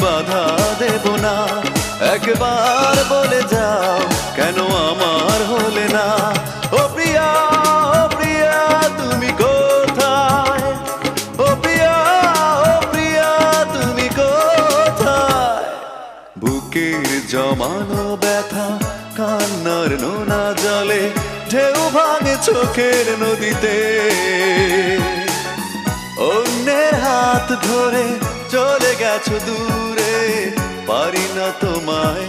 বাধা দেব না। একবার বলে যাও কেন আমার হলে না। ও প্রিয়া, ও প্রিয়া তুমি কোথায়? ও প্রিয়া, ও প্রিয়া তুমি কোথায়? বুকের জমানো ব্যথা কান্নার নোনা জলে ঢেউ ভাঙে চোখের নদীতে। অন্যের হাত ধরে চলে গেছো দূরে, পারি না তোমায়